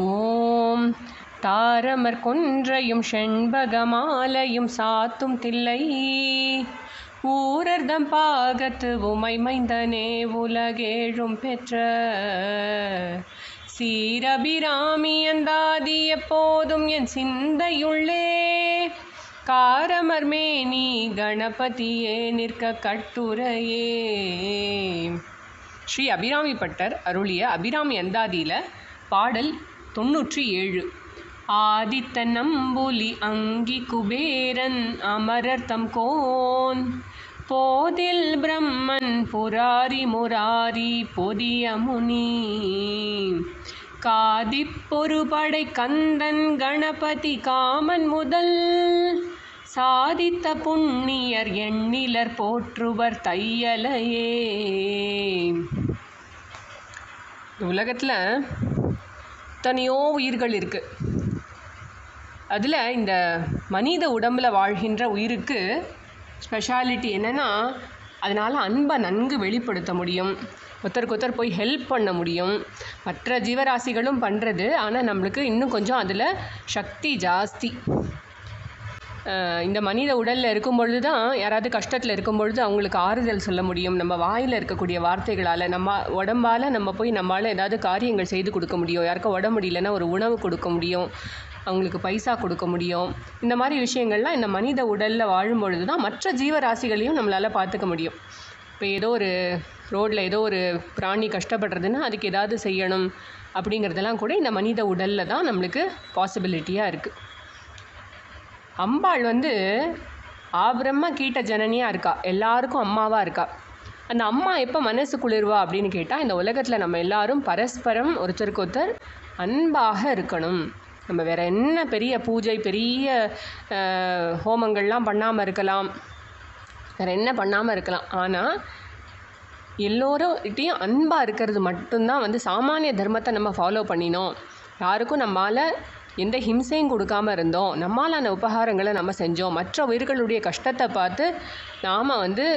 ஓம் தாரமர் கொன்றையும் செண்பகமாலையும் சாத்தும் தில்லை ஊரர்தம் பாகத்து உமை மைந்தனே உலகேழும் பெற்ற சீரபிராமி அந்தாதி எப்போதும் என் சிந்தையுள்ளே காரமர் மேனி கணபதியே நிற்க கட்டுரையே. ஸ்ரீ அபிராமி பட்டர் அருளிய அபிராமி அந்தாதியில் பாடல் 97. ஆதித்தன் நம்புலி அங்கி குபேரன் அமரர்த்தம் கோன் போதில் பிரம்மன் புராரி முராரி பொதிய முனி காதிப்பொரு படை கந்தன் கணபதி காமன் முதல் சாதித்த புண்ணியர் எண்ணிலர் போற்றுவர் தையலையே. உலகத்தில் எத்தனையோ உயிர்கள் இருக்குது. அதில் இந்த மனித உடம்பில் வாழ்கின்ற உயிருக்கு ஸ்பெஷாலிட்டி என்னென்னா, அதனால் அன்பை நன்கு வெளிப்படுத்த முடியும், ஒருத்தருக்கு ஒருத்தர் போய் ஹெல்ப் பண்ண முடியும். மற்ற ஜீவராசிகளும் பண்ணுறது, ஆனால் நம்மளுக்கு இன்னும் கொஞ்சம் அதில் சக்தி ஜாஸ்தி. இந்த மனித உடலில் இருக்கும் பொழுது தான் யாராவது கஷ்டத்தில் இருக்கும் பொழுது அவங்களுக்கு ஆறுதல் சொல்ல முடியும். நம்ம வாயில் இருக்கக்கூடிய வார்த்தைகளால், நம்ம உடம்பால் நம்ம போய் நம்மளால் ஏதாவது காரியங்கள் செய்து கொடுக்க முடியும். யாருக்கும் உடம்பு முடியலன்னா ஒரு உணவு கொடுக்க முடியும், அவங்களுக்கு பைசா கொடுக்க முடியும். இந்த மாதிரி விஷயங்கள்லாம் இந்த மனித உடலில் வாழும் பொழுது தான் மற்ற ஜீவராசிகளையும் நம்மளால் பார்த்துக்க முடியும். இப்போ ஏதோ ஒரு ரோட்டில் ஏதோ ஒரு பிராணி கஷ்டப்படுறதுன்னா அதுக்கு ஏதாவது செய்யணும் அப்படிங்கிறதெல்லாம் கூட இந்த மனித உடலில் தான் நம்மளுக்கு பாசிபிலிட்டியாக இருக்குது. அம்பாள் ஆபிரம்ம கீட்ட ஜனனியாக இருக்கா, எல்லாருக்கும் அம்மாவாக இருக்கா. அந்த அம்மா எப்போ மனசு குளிர்வா அப்படின்னு கேட்டால், இந்த உலகத்தில் நம்ம எல்லாரும் பரஸ்பரம் ஒருத்தருக்கு ஒருத்தர் அன்பாக இருக்கணும். நம்ம வேறு என்ன பெரிய பூஜை பெரிய ஹோமங்கள்லாம் பண்ணாமல் இருக்கலாம், வேறு என்ன பண்ணாமல் இருக்கலாம், ஆனால் எல்லோருகிட்டையும் அன்பாக இருக்கிறது மட்டும்தான் சாமானிய தர்மத்தை நம்ம ஃபாலோ பண்ணினோம். யாருக்கும் நம்மால் எந்த ஹிம்சையும் கொடுக்காமல் இருந்தோம், நம்மளான உபகாரங்களை நம்ம செஞ்சோம், மற்ற உயிர்களுடைய கஷ்டத்தை பார்த்து நாம்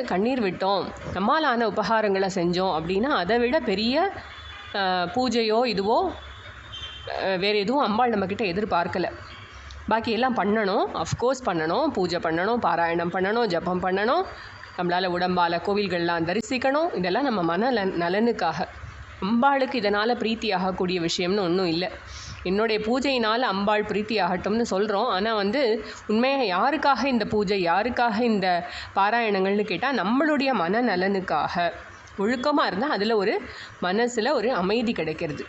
கண்ணீர் விட்டோம், நம்மளான உபகாரங்களை செஞ்சோம் அப்படின்னா அதை விட பெரிய பூஜையோ இதுவோ வேறு எதுவும் அம்பாள் நம்மக்கிட்ட எதிர்பார்க்கலை. பாக்கி எல்லாம் பண்ணணும், அஃப்கோர்ஸ் பண்ணணும், பூஜை பண்ணணும், பாராயணம் பண்ணணும், ஜபம் பண்ணணும், நம்மளால் உடம்பால் கோவில்கள்லாம் தரிசிக்கணும். இதெல்லாம் நம்ம மன நலனுக்காக. அம்பாளுக்கு இதனால் பிரீத்தி ஆகக்கூடிய விஷயம்னு ஒன்றும் இல்லை. என்னுடைய பூஜையினால் அம்பாள் பிரீத்தி ஆகட்டும்னு சொல்கிறோம், ஆனால் உண்மையாக யாருக்காக இந்த பூஜை, யாருக்காக இந்த பாராயணங்கள்னு கேட்டால் நம்மளுடைய மன நலனுக்காக. ஒழுக்கமாக இருந்தால் அதில் ஒரு மனசில் ஒரு அமைதி கிடைக்கிறது.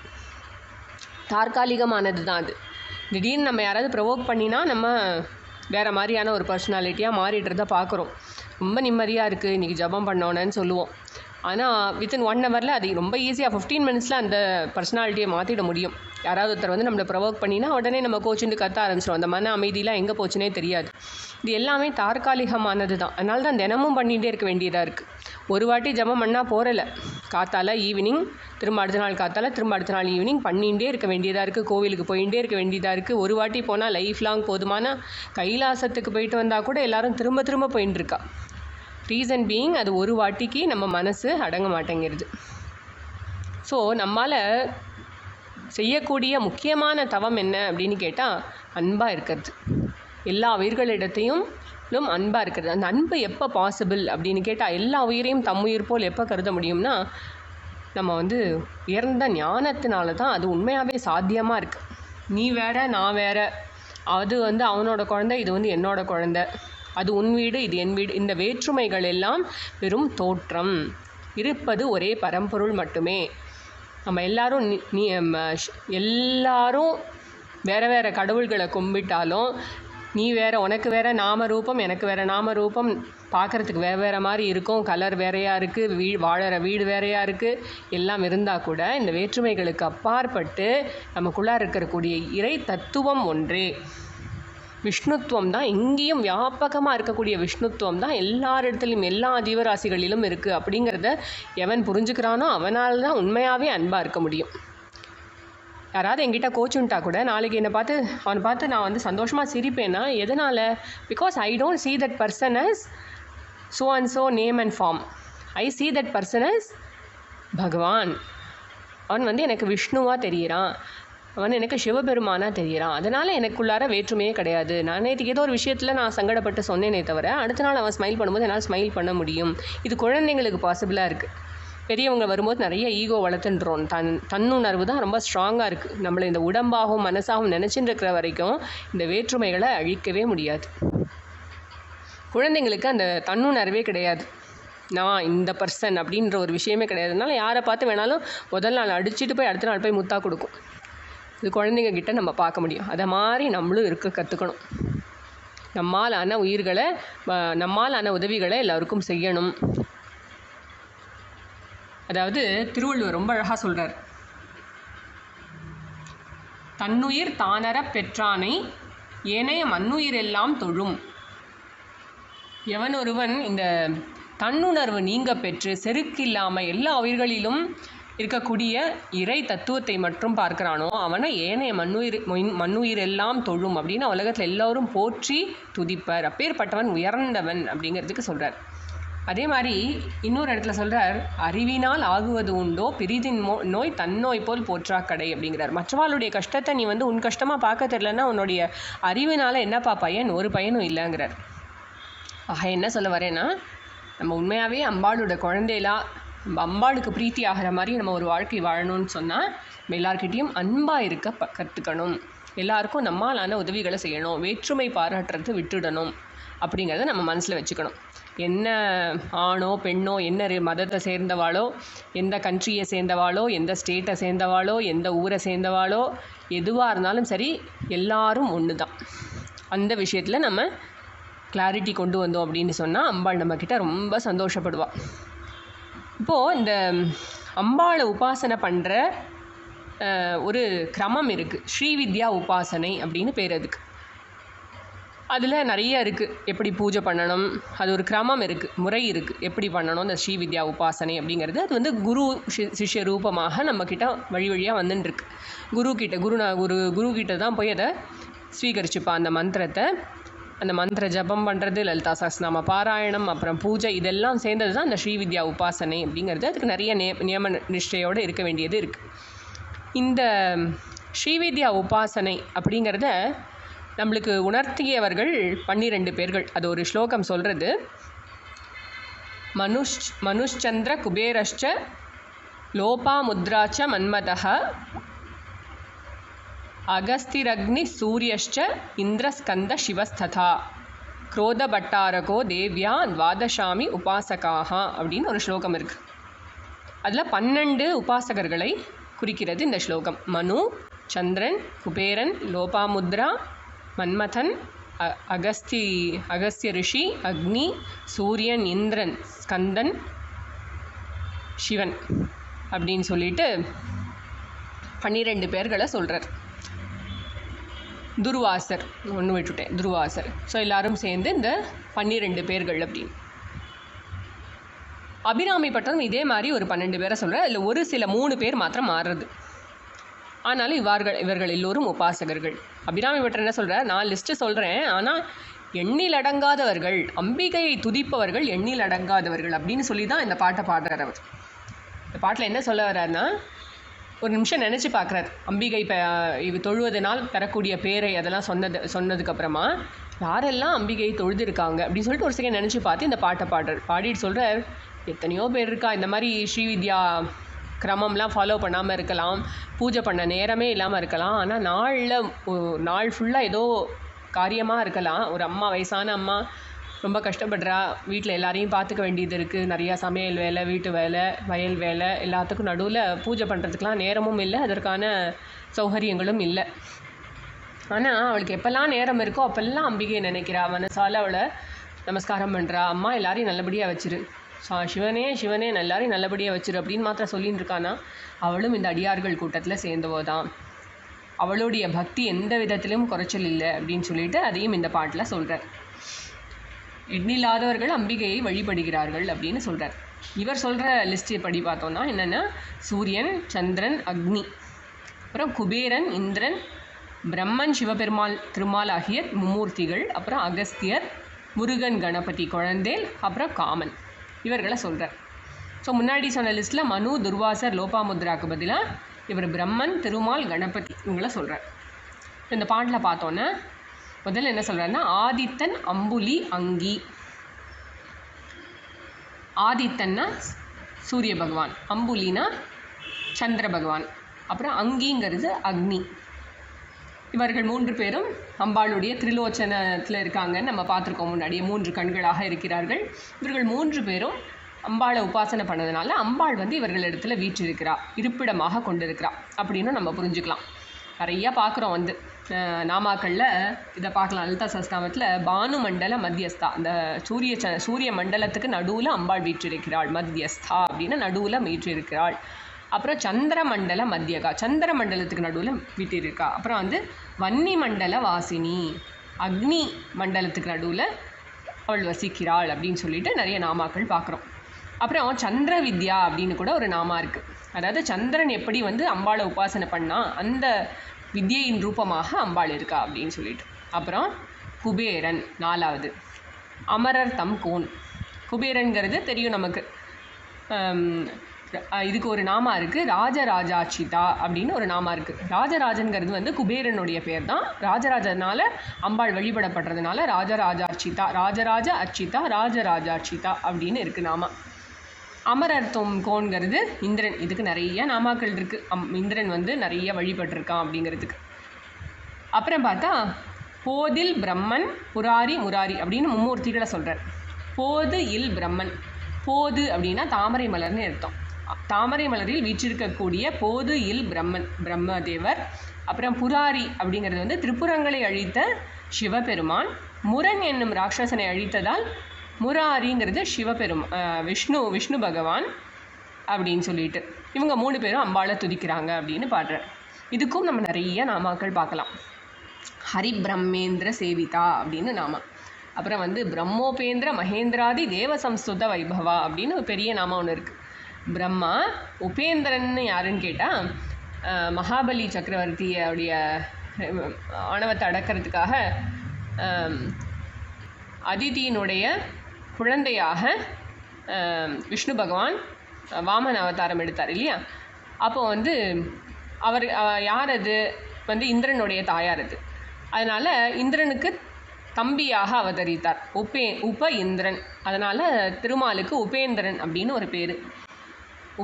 தற்காலிகமானது தான் அது. திடீர்னு நம்ம யாராவது ப்ரொவோக் பண்ணினா நம்ம வேறு மாதிரியான ஒரு பர்சனாலிட்டியாக மாறிடுறத பார்க்குறோம். ரொம்ப நிம்மதியாக இருக்குது இன்றைக்கி ஜபம் பண்ணோன்னு சொல்லுவோம், ஆனால் வித்தின் 1 ஹவரில் அது ரொம்ப ஈஸியாக 15 மினிட்ஸில் அந்த பர்சனாலிட்டியை மாற்றிட முடியும். யாராவது ஒருத்தர் நம்மளை ப்ரொவோக் பண்ணினா உடனே நம்ம கோச்சுட்டு கத்த ஆரம்பிச்சிடும். அந்த மன அமைதியெலாம் எங்கே போச்சுனே தெரியாது. இது எல்லாமே தற்காலிகமானது தான். அதனால தான் தினமும் பண்ணிகிட்டே இருக்க வேண்டியதாக இருக்குது. ஒரு வாட்டி ஜபம் பண்ணால் போகிறல, காத்தால ஈவினிங், திரும்ப அடுத்த நாள் காத்தால, திரும்ப அடுத்த நாள் ஈவினிங் பண்ணிகிட்டே இருக்க வேண்டியதாக இருக்குது. கோவிலுக்கு போயிட்டே இருக்க வேண்டியதாக இருக்குது. ஒரு வாட்டி போனால் லைஃப் லாங் போதுமான. கைலாசத்துக்கு போயிட்டு வந்தால் கூட எல்லோரும் திரும்ப திரும்ப போயின்னு இருக்கா. ரீசன் பீயிங், அது ஒரு வாட்டிக்கு நம்ம மனசு அடங்க மாட்டேங்கிறது. ஸோ நம்மால் செய்யக்கூடிய முக்கியமான தவம் என்ன அப்படின்னு கேட்டால் அன்பாக இருக்கிறது. எல்லா உயிர்களிடத்தையும் அன்பாக இருக்கிறது. அந்த அன்பு எப்போ பாசிபிள் அப்படின்னு கேட்டால், எல்லா உயிரையும் தம் உயிர் போல் எப்போ கருத முடியும்னா, நம்ம உயர்ந்த ஞானத்தினால தான் அது உண்மையாகவே சாத்தியமாக இருக்குது. நீ வேற நான் வேற, அது அவனோட குழந்தை, இது என்னோட குழந்தை, அது உன் வீடு இது என் வீடு, இந்த வேற்றுமைகள் எல்லாம் வெறும் தோற்றம். இருப்பது ஒரே பரம்பொருள் மட்டுமே. நம்ம எல்லாரும் எல்லாரும் வேறு வேறு கடவுள்களை கும்பிட்டாலும், நீ வேறு உனக்கு வேறு நாம ரூபம், எனக்கு வேறு நாம ரூபம், பார்க்குறதுக்கு வேறு வேறு மாதிரி இருக்கும், கலர் வேறையாக இருக்குது, வாழற வீடு வேறையாக இருக்குது, எல்லாம் இருந்தால் கூட இந்த வேற்றுமைகளுக்கு அப்பாற்பட்டு நமக்குள்ளார இருக்கக்கூடிய இறை தத்துவம் ஒன்றே. விஷ்ணுத்துவம் தான் எங்கேயும் வியாபகமாக இருக்கக்கூடிய விஷ்ணுத்துவம் தான் எல்லாரிடத்துலையும் எல்லா ஜீவராசிகளிலும் இருக்குது. அப்படிங்கிறத எவன் புரிஞ்சுக்கிறானோ அவனால் தான் உண்மையாகவே அன்பாக இருக்க முடியும். யாராவது என்கிட்ட கோச்சுன்ட்டா கூட நாளைக்கு அவனை பார்த்து நான் சந்தோஷமாக சிரிப்பேன்னா எதனால்? Because I don't see that person as so and so name and form. I see that person as பகவான். அவன் எனக்கு விஷ்ணுவாக தெரிகிறான். அவன் எனக்கு சிவபெருமானாக தெரியறான், அதனால் எனக்குள்ளார வேற்றுமையே கிடையாது. நான் நேற்றுக்கு ஏதோ ஒரு விஷயத்தில் நான் சங்கடப்பட்டு சொன்னேனே தவிர அடுத்த நாள் அவன் ஸ்மைல் பண்ணும்போது என்னால் ஸ்மைல் பண்ண முடியும். இது குழந்தைங்களுக்கு பாசிபிளாக இருக்குது. பெரியவங்க வரும்போது நிறைய ஈகோ வளர்த்துன்றோம். தன்னுணர்வு தான் ரொம்ப ஸ்ட்ராங்காக இருக்குது. நம்மளை இந்த உடம்பாகவும் மனசாகவும் நினச்சிட்டு இருக்கிற வரைக்கும் இந்த வேற்றுமைகளை அழிக்கவே முடியாது. குழந்தைங்களுக்கு அந்த தன்னுணர்வே கிடையாது. நான் இந்த பர்சன் அப்படின்ற ஒரு விஷயமே கிடையாதுனால யாரை பார்த்து வேணாலும் முதல் நாள் அடிச்சுட்டு போய் அடுத்த நாள் போய் முத்தா கொடுக்கும். இது குழந்தைங்க கிட்ட நம்ம பார்க்க முடியும். அதை மாதிரி நம்மளும் இருக்க கற்றுக்கணும். நம்மாலான உயிர்களை, நம்மாலான உதவிகளை எல்லாருக்கும் செய்யணும். அதாவது திருவள்ளுவர் ரொம்ப அழகாக சொல்கிறார், தன்னுயிர் தானற பெற்றானை ஏனைய மண்ணுயிர் எல்லாம் தொழும். எவன் ஒருவன் இந்த தன்னுணர்வு நீங்க பெற்று செருக்கில்லாமல் எல்லா உயிர்களிலும் இருக்கக்கூடிய இறை தத்துவத்தை மட்டும் பார்க்கிறானோ அவனை ஏனைய மண்ணுயிர் எல்லாம் தொழும் அப்படின்னு உலகத்தில் எல்லோரும் போற்றி துதிப்பர். அப்பேற்பட்டவன் உயர்ந்தவன் அப்படிங்கிறதுக்கு சொல்கிறார். அதே மாதிரி இன்னொரு இடத்துல சொல்கிறார், அறிவினால் ஆகுவது உண்டோ பிரிதின் நோய் தன்னோய் போல் போற்றா கடை அப்படிங்கிறார். மற்றவாளுடைய கஷ்டத்தை நீ உன் கஷ்டமாக பார்க்க தெரியலன்னா உன்னுடைய அறிவினால் என்னப்பா பயன்? ஒரு பயனும் இல்லைங்கிறார். ஆக என்ன சொல்ல வரேன்னா, நம்ம உண்மையாகவே அம்பாளோட குழந்தைலாம் நம்ம அம்பாளுக்கு பிரீத்தி ஆகிற மாதிரி நம்ம ஒரு வாழ்க்கை வாழணும்னு சொன்னால் நம்ம எல்லார்கிட்டையும் அன்பாக இருக்க கற்றுக்கணும். எல்லாருக்கும் நம்மாலான உதவிகளை செய்யணும். வேற்றுமை பாராட்டுறது விட்டுடணும் அப்படிங்கிறத நம்ம மனசில் வச்சுக்கணும். என்ன ஆணோ பெண்ணோ, என்ன மதத்தை சேர்ந்தவாளோ, எந்த கண்ட்ரியை சேர்ந்தவாளோ, எந்த ஸ்டேட்டை சேர்ந்தவாளோ, எந்த ஊரை சேர்ந்தவாளோ, எதுவாக இருந்தாலும் சரி எல்லாரும் ஒன்று தான். அந்த விஷயத்தில் நம்ம கிளாரிட்டி கொண்டு வந்தோம் அப்படின்னு சொன்னால் அம்பாள் நம்மக்கிட்ட ரொம்ப சந்தோஷப்படுவாள். இப்போது இந்த அம்பாளை உபாசனை பண்ணுற ஒரு கிரமம் இருக்குது. ஸ்ரீவித்யா உபாசனை அப்படின்னு பேர் அதுக்கு. அதில் நிறைய இருக்குது. எப்படி பூஜை பண்ணணும், அது ஒரு கிரமம் இருக்குது, முறை இருக்குது, எப்படி பண்ணணும் இந்த ஸ்ரீவித்யா உபாசனை அப்படிங்கிறது. அது குரு சிஷ்ய ரூபமாக நம்மக்கிட்ட வழி வழியாக வந்துட்டுருக்கு. குரு கிட்ட தான் போய் அதை ஸ்வீகரிச்சுப்பான். அந்த மந்திரத்தை, அந்த மந்திர ஜபம் பண்ணுறது, லலிதா சஹஸ்ரநாம பாராயணம், அப்புறம் பூஜை, இதெல்லாம் சேர்ந்தது தான் அந்த ஸ்ரீவித்யா உபாசனை அப்படிங்கிறது. அதுக்கு நிறைய நியம நிஷ்டையோடு இருக்க வேண்டியது இருக்குது. இந்த ஸ்ரீவித்யா உபாசனை அப்படிங்கிறத நம்மளுக்கு உணர்த்தியவர்கள் 12 பேர்கள். அது ஒரு ஸ்லோகம் சொல்கிறது, மனுஷ்சந்திர குபேரஷ்ச லோபாமுத்ராச்ச மன்மதः அகஸ்திரக்னி சூரியஷ்ச இந்திரஸ்கந்த சிவஸ்ததா குரோதபட்டாரகோ தேவ்யா துவாதசாமி உபாசகாக அப்படின்னு ஒரு ஸ்லோகம் இருக்குது. அதில் 12 உபாசகர்களை குறிக்கிறது இந்த ஸ்லோகம். மனு, சந்திரன், குபேரன், லோபாமுத்ரா, மன்மதன், அகஸ்திய ரிஷி, அக்னி, சூரியன், இந்திரன், ஸ்கந்தன், சிவன் அப்படின்னு சொல்லிட்டு 12 பேர்களை சொல்கிறார். துர்வாசர் ஒன்று விட்டுட்டேன், துர்வாசர். ஸோ எல்லாரும் சேர்ந்து இந்த 12 பேர்கள் அப்படின்னு. அபிராமி பட்டரும் இதே மாதிரி ஒரு 12 பேரை சொல்கிறார். அதில் ஒரு சில 3 பேர் மாத்திரம் மாறுறது. ஆனாலும் இவர்கள் எல்லோரும் உபாசகர்கள். அபிராமி பட்டர் என்ன சொல்கிறார், நான் லிஸ்ட்டு சொல்கிறேன், ஆனால் எண்ணில் அடங்காதவர்கள், அம்பிகையை துதிப்பவர்கள் எண்ணில் அடங்காதவர்கள் அப்படின்னு சொல்லி தான் இந்த பாட்டை பாடுறார் அவர். இந்த பாட்டில் என்ன சொல்ல வர்றாருன்னா, ஒரு நிமிஷம் நினச்சி பார்க்குறாரு. அம்பிகை இது தொழுவதனால் தரக்கூடிய பேரை அதெல்லாம் சொன்னதுக்கப்புறமா யாரெல்லாம் அம்பிகையை தொழுதுருக்காங்க அப்படின்னு சொல்லிட்டு ஒரு செகண்ட் நினச்சி பார்த்து இந்த பாட்டை பாடிட்டு சொல்கிறார், எத்தனையோ பேர் இருக்கா இந்த மாதிரி ஸ்ரீவித்யா கிரமம்லாம் ஃபாலோ பண்ணாமல் இருக்கலாம், பூஜை பண்ண நேரமே இல்லாமல் இருக்கலாம், ஆனால் நாள் ஃபுல்லாக ஏதோ காரியமாக இருக்கலாம். ஒரு அம்மா, வயசான அம்மா ரொம்ப கஷ்டப்படுறா, வீட்டில் எல்லாரையும் பார்த்துக்க வேண்டியது இருக்குது, நிறையா சமையல் வேலை, வீட்டு வேலை, வயல் வேலை, எல்லாத்துக்கும் நடுவில் பூஜை பண்ணுறதுக்கெலாம் நேரமும் இல்லை, அதற்கான சௌகரியங்களும் இல்லை. ஆனால் அவளுக்கு எப்போல்லாம் நேரம் இருக்கோ அப்போல்லாம் அம்பிகையை நினைக்கிறா, மனசால் அவளை நமஸ்காரம் பண்ணுறா. அம்மா எல்லாரையும் நல்லபடியாக வச்சிரு, சிவனே எல்லாரையும் நல்லபடியாக வச்சிரு அப்படின்னு மாத்திரம் சொல்லின்னு இருக்கானா, அவளும் இந்த அடியார்கள் கூட்டத்தில் சேர்ந்தவோ தான். அவளுடைய பக்தி எந்த விதத்திலும் குறைச்சல் இல்லை அப்படின்னு சொல்லிட்டு அதையும் இந்த பாட்டில் சொல்கிறார். எண்ணில்லாதவர்கள் அம்பிகையை வழிபடுகிறார்கள் அப்படின்னு சொல்கிறார். இவர் சொல்கிற லிஸ்ட்டு படி பார்த்தோன்னா என்னென்னா, சூரியன், சந்திரன், அக்னி, அப்புறம் குபேரன், இந்திரன், பிரம்மன், சிவபெருமாள், திருமால் ஆகிய மும்மூர்த்திகள், அப்புறம் அகஸ்தியர், முருகன், கணபதி, குழந்தேல், அப்புறம் காமன், இவர்களை சொல்கிறார். ஸோ முன்னாடி சொன்ன லிஸ்ட்டில் மனு, துர்வாசர், லோபாமுத்ராக்கு பதிலாக இவர் பிரம்மன், திருமால், கணபதி இவங்கள சொல்கிறார். இந்த பாட்டில் பார்த்தோன்னா முதல்ல என்ன சொல்கிறாருன்னா, ஆதித்தன் அம்புலி அங்கி. ஆதித்தன்னா சூரிய பகவான், அம்புலினா சந்திர பகவான், அப்புறம் அங்கிங்கிறது அக்னி. இவர்கள் 3 பேரும் அம்பாளுடைய திரிலோச்சனத்தில் இருக்காங்கன்னு நம்ம பார்த்துருக்கோம். முன்னாடியே 3 கண்களாக இருக்கிறார்கள். இவர்கள் 3 பேரும் அம்பாளை உபாசனை பண்ணதுனால அம்பாள் இவர்களிடத்தில் வீற்றிருக்கிறா, இருப்பிடமாக கொண்டிருக்கிறா அப்படின்னு நம்ம புரிஞ்சுக்கலாம். நிறையா பார்க்குறோம் நாமாக்களில் இதை பார்க்கலாம். லலிதா சஹஸ்ரநாமத்தில் பானு மண்டல மத்தியஸ்தா, அந்த சூரிய மண்டலத்துக்கு நடுவில் அம்பாள் வீற்றிருக்கிறாள், மத்தியஸ்தா அப்படின்னு நடுவில் வீற்றிருக்கிறாள். அப்புறம் சந்திர மண்டல மத்தியகா, சந்திர மண்டலத்துக்கு நடுவில் வீட்டிருக்கா. அப்புறம் வன்னி மண்டல வாசினி, அக்னி மண்டலத்துக்கு நடுவில் அவள் வசிக்கிறாள் அப்படின்னு சொல்லிட்டு நிறைய நாமாக்கள் பார்க்குறோம். அப்புறம் சந்திர வித்யா அப்படின்னு கூட ஒரு நாமா இருக்குது. அதாவது சந்திரன் எப்படி அம்பாளை உபாசனை பண்ணால் அந்த வித்யையின் ரூபமாக அம்பாள் இருக்கா அப்படின்னு சொல்லிட்டு. அப்புறம் குபேரன் 4வது, அமரர் தம் கோன். குபேரன்கிறது தெரியும் நமக்கு. இதுக்கு ஒரு நாமா இருக்குது, ராஜராஜாச்சிதா அப்படின்னு ஒரு நாமா இருக்குது. ராஜராஜன்கிறது குபேரனுடைய பேர் தான். ராஜராஜனால் அம்பாள் வழிபடப்படுறதுனால ராஜராஜாச்சிதா, ராஜராஜ அச்சிதா, ராஜராஜாச்சிதா அப்படின்னு இருக்குது நாமா. அமரர் தொம் கோன்கிறது இந்திரன். இதுக்கு நிறைய நாமாக்கள் இருக்குது. இந்திரன் நிறைய வழிபட்டிருக்கான் அப்படிங்கிறதுக்கு. அப்புறம் பார்த்தா போதில் பிரம்மன், புராரி, முராரி அப்படின்னு மும்மூர்த்திகளை சொல்கிறார். போது இல் பிரம்மன், போது அப்படின்னா தாமரை மலர்னு அர்த்தம். தாமரை மலரில் வீற்றிருக்கக்கூடிய போது இல் பிரம்மன், பிரம்மதேவர். அப்புறம் புராரி அப்படிங்கிறது திரிபுரங்களை அழித்த சிவபெருமான். முரன் என்னும் ராட்சசனை அழித்ததால் முராரிங்கிறது விஷ்ணு பகவான் அப்படின்னு சொல்லிட்டு இவங்க 3 பேரும் அம்பாளை துதிக்கிறாங்க அப்படின்னு பாடுறார். இதுக்கும் நம்ம நிறைய நாமாக்கள் பார்க்கலாம். ஹரி பிரம்மேந்திர சேவிதா அப்படின்னு நாமா. அப்புறம் பிரம்மோபேந்திர மகேந்திராதி தேவ சம்ஸ்துத வைபவா அப்படின்னு ஒரு பெரிய நாமா ஒன்று இருக்குது. பிரம்மா உபேந்திரன்னு யாருன்னு கேட்டால், மகாபலி சக்கரவர்த்தியோடைய ஆணவத்தை அடக்கிறதுக்காக அதிதியினுடைய குழந்தையாக விஷ்ணு பகவான் வாமன அவதாரம் எடுத்தார் இல்லையா. அப்போது அவர் யார் அது இந்திரனுடைய தாயார் அது. அதனால் இந்திரனுக்கு தம்பியாக அவதரித்தார், உப இந்திரன். அதனால் திருமாலுக்கு உபேந்திரன் அப்படின்னு ஒரு பேர்.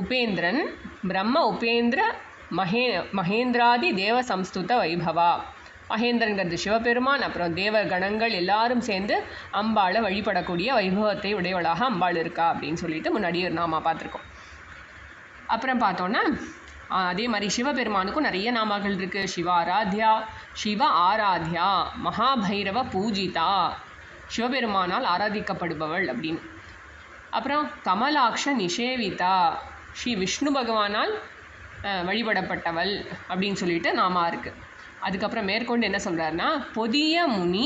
உபேந்திரன், பிரம்ம உபேந்திர மகேந்திராதி தேவ சம்ஸ்துத வைபவா. மகேந்திரன்கிறது சிவபெருமான். அப்புறம் தேவ கணங்கள் எல்லாரும் சேர்ந்து அம்பாளை வழிபடக்கூடிய வைபவத்தை உடையவளாக அம்பாள் இருக்கா அப்படின்னு சொல்லிட்டு முன்னாடியே நாமா பார்த்துருக்கோம். அப்புறம் பார்த்தோன்னா அதே மாதிரி சிவபெருமானுக்கும் நிறைய நாமாக்கள் இருக்குது. சிவ ஆராத்யா, மகாபைரவ பூஜிதா, சிவபெருமானால் ஆராதிக்கப்படுபவள் அப்படின்னு. அப்புறம் கமலாக்ஷ நிஷேவிதா, ஸ்ரீ விஷ்ணு பகவானால் வழிபடப்பட்டவள் அப்படின்னு சொல்லிட்டு நாமா இருக்குது. அதுக்கப்புறம் மேற்கொண்டு என்ன சொல்கிறாருன்னா, பொதிய முனி,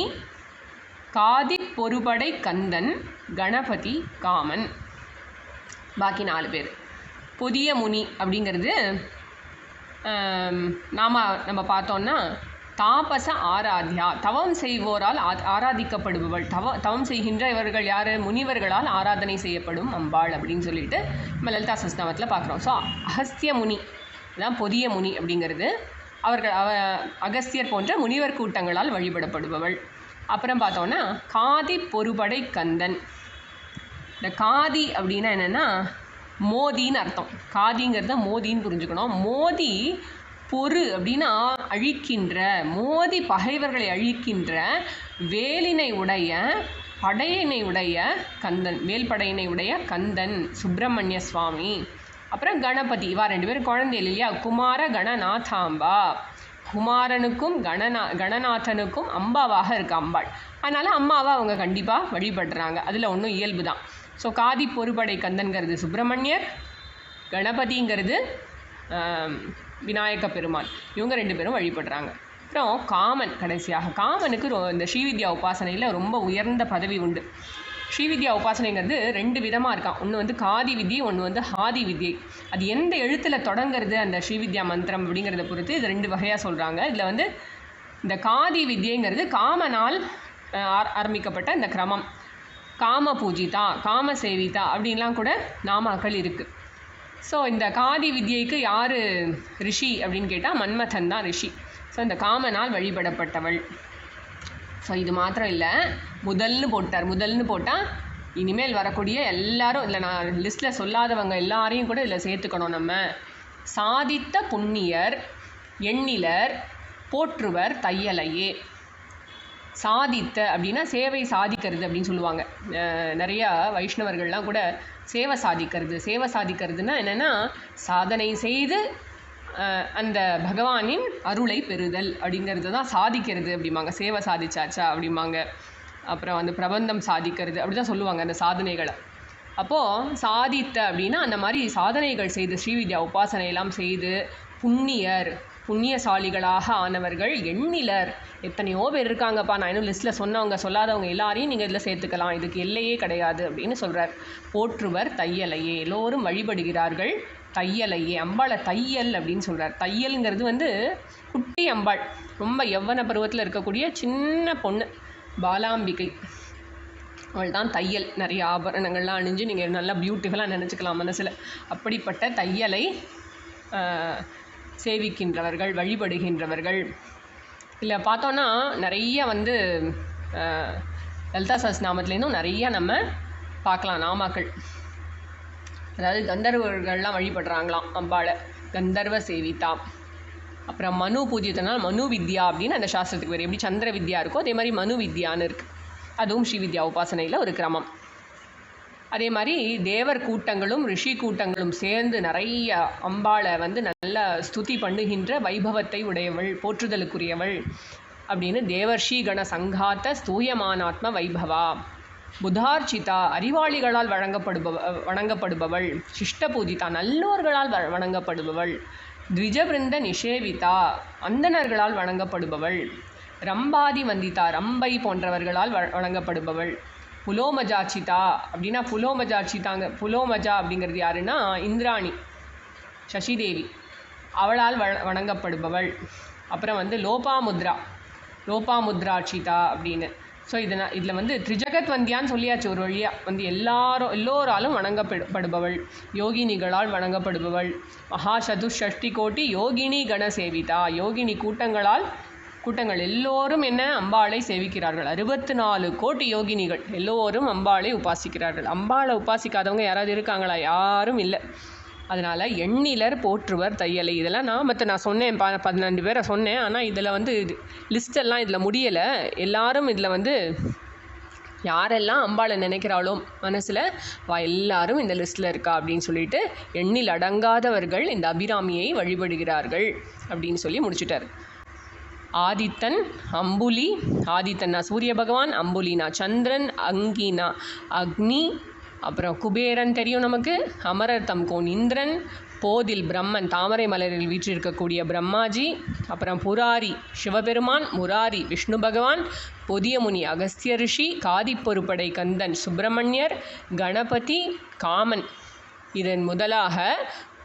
காதி பொறுபடை கந்தன், கணபதி, காமன். பாக்கி 4 பேர். பொதிய முனி அப்படிங்கிறது நம்ம பார்த்தோன்னா தாபச ஆராத்யா, தவம் செய்வோரால் ஆராதிக்கப்படுபவள். தவம் செய்கின்ற இவர்கள் யார்? முனிவர்களால் ஆராதனை செய்யப்படும் அம்பாள் அப்படின்னு சொல்லிட்டு நம்ம லலிதா சஹஸ்ரநாமத்தில் பார்க்குறோம். ஸோ அகஸ்திய முனி தான் பொதிய முனி அப்படிங்கிறது. அவர்கள் அகஸ்தியர் போன்ற முனிவர் கூட்டங்களால் வழிபடப்படுபவள். அப்புறம் பார்த்தோன்னா காதி பொறுபடை கந்தன். இந்த காதி அப்படின்னா என்னென்னா மோதின்னு அர்த்தம். காதிங்கிறத மோதின்னு புரிஞ்சுக்கணும். மோதி பொறு அப்படின்னா அழிக்கின்ற, மோதி பகைவர்களை அழிக்கின்ற வேலினை உடைய, படையினை உடைய கந்தன், வேல்படையினை உடைய கந்தன் சுப்பிரமணிய சுவாமி. அப்புறம் கணபதி, இவா 2 பேரும் குழந்தை இல்லையா, குமார கணநாதாம்பா. குமாரனுக்கும் கணநாதனுக்கும் அம்பாவாக இருக்குது அம்பாள். அதனால் அம்மாவை அவங்க கண்டிப்பாக வழிபடுறாங்க. அதில் ஒன்றும் இயல்பு தான். ஸோ காதி பொறுபடை கந்தன்கிறது சுப்பிரமணியர், கணபதிங்கிறது விநாயக பெருமான். இவங்க 2 பேரும் வழிபடுறாங்க. அப்புறம் காமன் கடைசியாக. காமனுக்கு இந்த ஸ்ரீவித்யா உபாசனையில் ரொம்ப உயர்ந்த பதவி உண்டு. ஸ்ரீவித்யா உபாசனைங்கிறது 2 விதமாக இருக்கான். ஒன்று காதி வித்யை, ஒன்று ஆதி வித்யை. அது எந்த எழுத்தில் தொடங்கிறது அந்த ஸ்ரீவித்யா மந்திரம் அப்படிங்கிறத பொறுத்து இது 2 வகையாக சொல்கிறாங்க. இதில் இந்த காதி வித்யைங்கிறது காமனால் ஆரம்பிக்கப்பட்ட இந்த கிரமம். காம பூஜிதா, காம சேவிதா அப்படின்லாம் கூட நாமாக்கள் இருக்குது. ஸோ இந்த காதி வித்யைக்கு யார் ரிஷி அப்படின்னு கேட்டால் மன்மதன் தான் ரிஷி. ஸோ இந்த காமனால் வழிபடப்பட்டவள். ஸோ இது மாத்திரம் இல்லை, முதல்னு போட்டால் இனிமேல் வரக்கூடிய எல்லாரும், இல்லை நான் லிஸ்ட்டில் சொல்லாதவங்க எல்லாரையும் கூட இதில் சேர்த்துக்கணும். நம்ம சாதித்த புண்ணியர் எண்ணிலர் போற்றுவர் தையலையே. சாதித்த அப்படின்னா சேவை சாதிக்கிறது அப்படின்னு சொல்லுவாங்க. நிறையா வைஷ்ணவர்கள்லாம் கூட சேவை சாதிக்கிறதுனா என்னென்னா சாதனை செய்து அந்த பகவானின் அருளை பெறுதல் அப்படிங்கிறது தான் சாதிக்கிறது அப்படிம்பாங்க. சேவை சாதிச்சாச்சா அப்படிம்பாங்க. அப்புறம் வந்து பிரபந்தம் சாதிக்கிறது அப்படி தான் சொல்லுவாங்க அந்த சாதனைகளை. அப்போது சாதித்த அப்படின்னா அந்த மாதிரி சாதனைகள் செய்து ஸ்ரீவித்யா உபாசனையெல்லாம் செய்து புண்ணியசாலிகளாக ஆனவர்கள் எண்ணிலர். எத்தனையோ பேர் இருக்காங்கப்பா, நான் இன்னும் லிஸ்ட்டில் சொல்லாதவங்க எல்லாரையும் நீங்கள் இதில் சேர்த்துக்கலாம், இதுக்கு எல்லையே கிடையாது அப்படின்னு சொல்கிறார். போற்றுவர் தையலையே, எல்லோரும் வழிபடுகிறார்கள் தையலையே. அம்பாளை தையல் அப்படின்னு சொல்கிறார். தையல்ங்கிறது வந்து குட்டி அம்பாள், ரொம்ப யவ்வன பருவத்தில் இருக்கக்கூடிய சின்ன பொண்ணு பாலாம்பிகை, அவள் தான் தையல். நிறைய ஆபரணங்கள்லாம் அணிஞ்சு நீங்கள் நல்லா பியூட்டிஃபுல்லாக நினச்சிக்கலாம் மனசில். அப்படிப்பட்ட தையலை சேவிக்கின்றவர்கள், வழிபடுகின்றவர்கள். இல்லை பார்த்தோன்னா நிறைய வந்து லலிதா சஹஸ்ரநாமத்துலேருந்தும் நிறைய நம்ம பார்க்கலாம் நாமாக்கள். அதாவது கந்தர்வர்கள்லாம் வழிபடுறாங்களாம் அம்பாளை, கந்தர்வ சேவிதா. அப்புறம் மனு பூஜ்யத்தினால் மனு வித்யா அப்படின்னு அந்த சாஸ்திரத்துக்கு வேறு எப்படி சந்திர வித்யா இருக்கோ அதே மாதிரி மனு வித்யான்னு இருக்குது. அதுவும் ஸ்ரீவித்யா உபாசனையில் ஒரு கிரமம். அதே மாதிரி தேவர் கூட்டங்களும் ரிஷி கூட்டங்களும் சேர்ந்து நிறைய அம்பாளை வந்து நல்ல ஸ்துதி பண்ணுகின்ற வைபவத்தை உடையவள், போற்றுதலுக்குரியவள் அப்படின்னு தேவர்ஷி கண சங்காத்த ஸ்தூயமானாத்ம வைபவா. புதார்ச்சிதா, அறிவாளிகளால் வணங்கப்படுபவள். சிஷ்ட பூஜிதா, நல்லோர்களால் வணங்கப்படுபவள். த்விஜபிருந்த நிஷேவிதா, அந்தணர்களால் வணங்கப்படுபவள். ரம்பாதி வந்திதா, ரம்பை போன்றவர்களால் வணங்கப்படுபவள். புலோமஜாச்சிதா அப்படின்னா புலோமஜா அப்படிங்கிறது யாருன்னா இந்திராணி, சசிதேவி, அவளால் வணங்கப்படுபவள். அப்புறம் வந்து லோபாமுத்ராட்சிதா அப்படின்னு. ஸோ இதில் வந்து திரிஜகத் வந்தியான்னு சொல்லியாச்சு ஒரு வழியாக. வந்து எல்லோராலும் வணங்கப்படுபவள், யோகினிகளால் வணங்கப்படுபவள். மகாசதுஷ்டி கோட்டி யோகினி கணசேவிதா, யோகினி கூட்டங்கள் எல்லோரும் என்ன அம்பாளை சேவிக்கிறார்கள். 64 கோடி யோகினிகள் எல்லோரும் அம்பாளை உபாசிக்கிறார்கள். அம்பாளை உபாசிக்காதவங்க யாராவது இருக்காங்களா? யாரும் இல்லை. அதனால் எண்ணிலர் போற்றுவர் தையலை. இதெல்லாம் நான் சொன்னேன், 12 பேரை சொன்னேன். ஆனால் இதில் வந்து லிஸ்டெல்லாம் இதில் முடியலை. எல்லாரும் இதில் வந்து யாரெல்லாம் அம்பாளை நினைக்கிறாளோ மனசில் எல்லாரும் இந்த லிஸ்ட்டில் இருக்கா அப்படின்னு சொல்லிட்டு எண்ணில் அடங்காதவர்கள் இந்த அபிராமியை வழிபடுகிறார்கள் அப்படின்னு சொல்லி முடிச்சுட்டார். ஆதித்தன் அம்புலி, ஆதித்தன்னா சூரிய பகவான், அம்புலினா சந்திரன், அங்கினா அக்னி, அப்புறம் குபேரன் தெரியும் நமக்கு, அமரர் தம்கோன் இந்திரன், போதில் பிரம்மன் தாமரை மலரில் வீற்றிருக்கக்கூடிய பிரம்மாஜி, அப்புறம் புராரி சிவபெருமான், முராரி விஷ்ணு பகவான், பொதியமுனி அகஸ்திய ரிஷி, காதிப்பொருப்படை கந்தன் சுப்பிரமணியர், கணபதி, காமன். இதன் முதலாக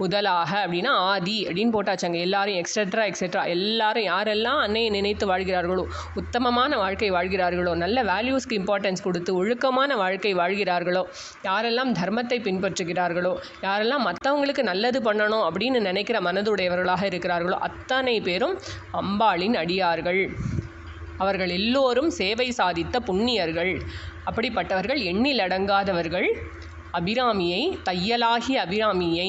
அப்படின்னா ஆதி அப்படின்னு போட்டாச்சாங்க. எல்லாரும் எக்ஸெட்ரா எல்லாரும் யாரெல்லாம் அன்னையை நினைத்து வாழ்கிறார்களோ, உத்தமமான வாழ்க்கை வாழ்கிறார்களோ, நல்ல வேல்யூஸ்க்கு இம்பார்ட்டன்ஸ் கொடுத்து ஒழுக்கமான வாழ்க்கை வாழ்கிறார்களோ, யாரெல்லாம் தர்மத்தை பின்பற்றுகிறார்களோ, யாரெல்லாம் மற்றவங்களுக்கு நல்லது பண்ணணும் அப்படின்னு நினைக்கிற மனதுடையவர்களாக இருக்கிறார்களோ அத்தனை பேரும் அம்பாளின் அடியார்கள். அவர்கள் எல்லோரும் சேவை சாதித்த புண்ணியர்கள். அப்படிப்பட்டவர்கள் எண்ணில் அடங்காதவர்கள் அபிராமியை, தையலாகிய அபிராமியை,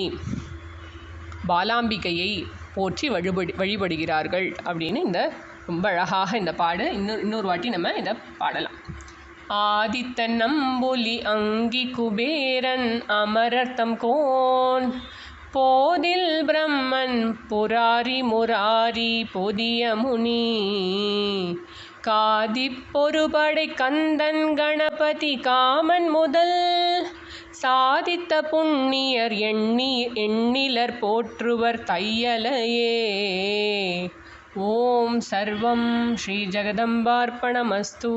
பாலாம்பிகையை போற்றி வழிபடுகிறார்கள் அப்படின்னு இந்த ரொம்ப அழகாக இந்த பாடு. இன்னொரு வாட்டி நம்ம இதை பாடலாம். ஆதித்தன் அம்புலி அங்கி குபேரன் அமரர்த்தம் கோன், போதில் பிரம்மன் புராரி முராரி பொதிய முனி, காதிப்பொருபடை கந்தன் கணபதி காமன் முதல், சாதித்த புண்ணியர் எண்ணிலர் போற்றுவர் தையலையே. ஓம் சர்வம் ஸ்ரீ ஜெகதம்பார்ப்பணமஸ்து.